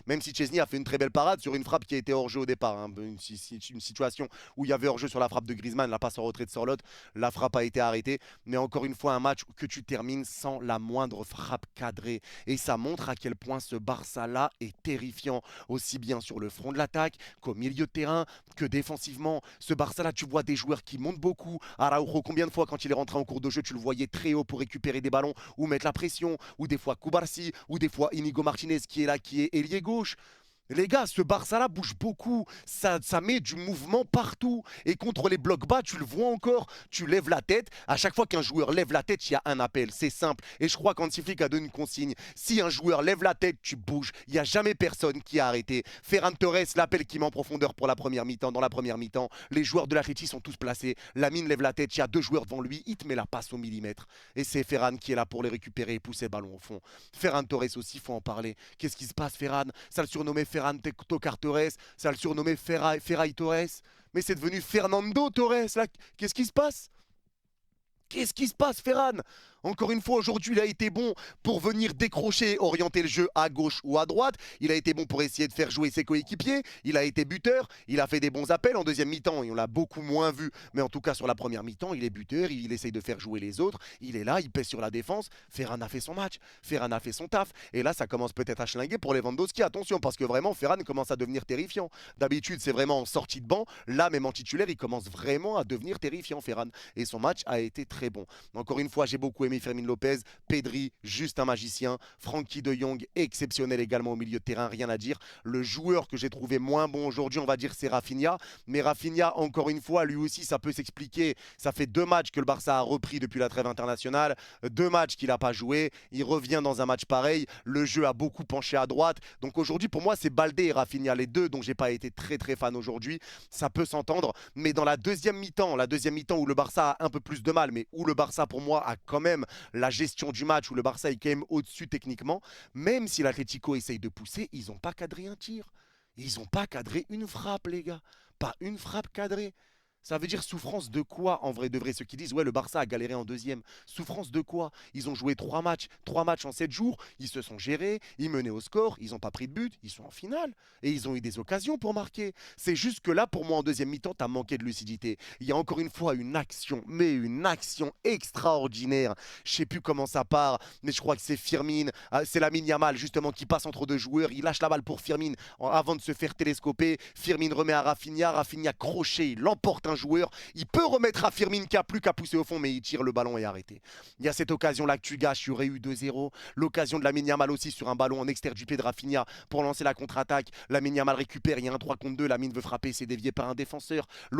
Même si Chesney a fait une très belle parade sur une frappe qui a été hors-jeu au départ. Hein. Une situation où il y avait hors-jeu sur la frappe de Griezmann, la passe en retrait de Sorloth, la frappe a été arrêtée. Mais encore une fois, un match que tu termines sans la moindre frappe cadrée. Et ça montre à quel point ce Barça-là est terrifiant, aussi bien sur le front de l'attaque qu'au milieu de terrain, que défensivement. Ce Barça-là, tu vois des joueurs qui montent beaucoup. Araujo, combien de fois quand il est rentré en cours de jeu, tu le voyais très haut pour récupérer des ballons ou mettre la pression, ou des fois Kubarsi, ou des fois Inigo Martinez qui est là, qui est ailier gauche. Les gars, ce Barça-là bouge beaucoup, ça met du mouvement partout. Et contre les blocs bas, tu le vois encore, tu lèves la tête. À chaque fois qu'un joueur lève la tête, il y a un appel, c'est simple. Et je crois qu'Hansi Flick a donné une consigne. Si un joueur lève la tête, tu bouges. Il n'y a jamais personne qui a arrêté. Ferran Torres, l'appel qui met en profondeur pour la première mi-temps. Dans la première mi-temps, les joueurs de l'Atleti sont tous placés. Lamine lève la tête, il y a deux joueurs devant lui, il te met la passe au millimètre. Et c'est Ferran qui est là pour les récupérer et pousser le ballon au fond. Ferran Torres aussi, il faut en parler. Qu'est-ce qui se passe, Ferran? Ça le surnommait Ferran Tokar Torres, ça le surnommait Ferrai Torres. Mais c'est devenu Fernando Torres, là. Qu'est-ce qui se passe? Qu'est-ce qui se passe, Ferran? Encore une fois, aujourd'hui, il a été bon pour venir décrocher, orienter le jeu à gauche ou à droite. Il a été bon pour essayer de faire jouer ses coéquipiers. Il a été buteur. Il a fait des bons appels en deuxième mi-temps et on l'a beaucoup moins vu. Mais en tout cas, sur la première mi-temps, il est buteur. Il essaye de faire jouer les autres. Il est là, il pèse sur la défense. Ferran a fait son match. Ferran a fait son taf. Et là, ça commence peut-être à schlinguer pour Lewandowski. Attention, parce que vraiment, Ferran commence à devenir terrifiant. D'habitude, c'est vraiment en sortie de banc. Là, même en titulaire, il commence vraiment à devenir terrifiant, Ferran. Et son match a été très bon. Encore une fois, j'ai beaucoup aimé Fermin Lopez, Pedri, juste un magicien, Frankie de Jong, exceptionnel également au milieu de terrain, rien à dire. Le joueur que j'ai trouvé moins bon aujourd'hui, on va dire, c'est Rafinha. Mais Rafinha, encore une fois, lui aussi, ça peut s'expliquer. Ça fait 2 matchs que le Barça a repris depuis la trêve internationale, 2 matchs qu'il n'a pas joué. Il revient dans un match pareil. Le jeu a beaucoup penché à droite. Donc aujourd'hui, pour moi, c'est Baldé et Rafinha, les deux dont j'ai pas été très très fan aujourd'hui. Ça peut s'entendre. Mais dans la deuxième mi-temps où le Barça a un peu plus de mal, mais où le Barça, pour moi, a quand même la gestion du match, où le Barça est quand même au-dessus techniquement, même si l'Atlético essaye de pousser, ils n'ont pas cadré un tir. Ils n'ont pas cadré une frappe, les gars. Pas une frappe cadrée. Ça veut dire souffrance de quoi, en vrai de vrai? Ceux qui disent, ouais, le Barça a galéré en deuxième. Souffrance de quoi? Ils ont joué 3 matchs en 7 jours. Ils se sont gérés, ils menaient au score, ils n'ont pas pris de but, ils sont en finale. Et ils ont eu des occasions pour marquer. C'est juste que là, pour moi, en deuxième mi-temps, tu as manqué de lucidité. Il y a encore une fois une action, mais une action extraordinaire. Je ne sais plus comment ça part, mais je crois que c'est Firmine, c'est Lamine Yamal, justement, qui passe entre deux joueurs. Il lâche la balle pour Firmine avant de se faire télescoper. Firmine remet à Rafinha. Rafinha crochet, il emporte un joueur. Il peut remettre à Firmine qui a plus qu'à pousser au fond, mais il tire le ballon et arrêté. Il y a cette occasion-là que tu gâches, il y aurait eu 2-0. L'occasion de Lamine Yamal aussi sur un ballon en extérieur du pied de Rafinha pour lancer la contre-attaque. Lamine Yamal récupère, il y a un 3 contre 2. Lamine veut frapper, c'est dévié par un défenseur.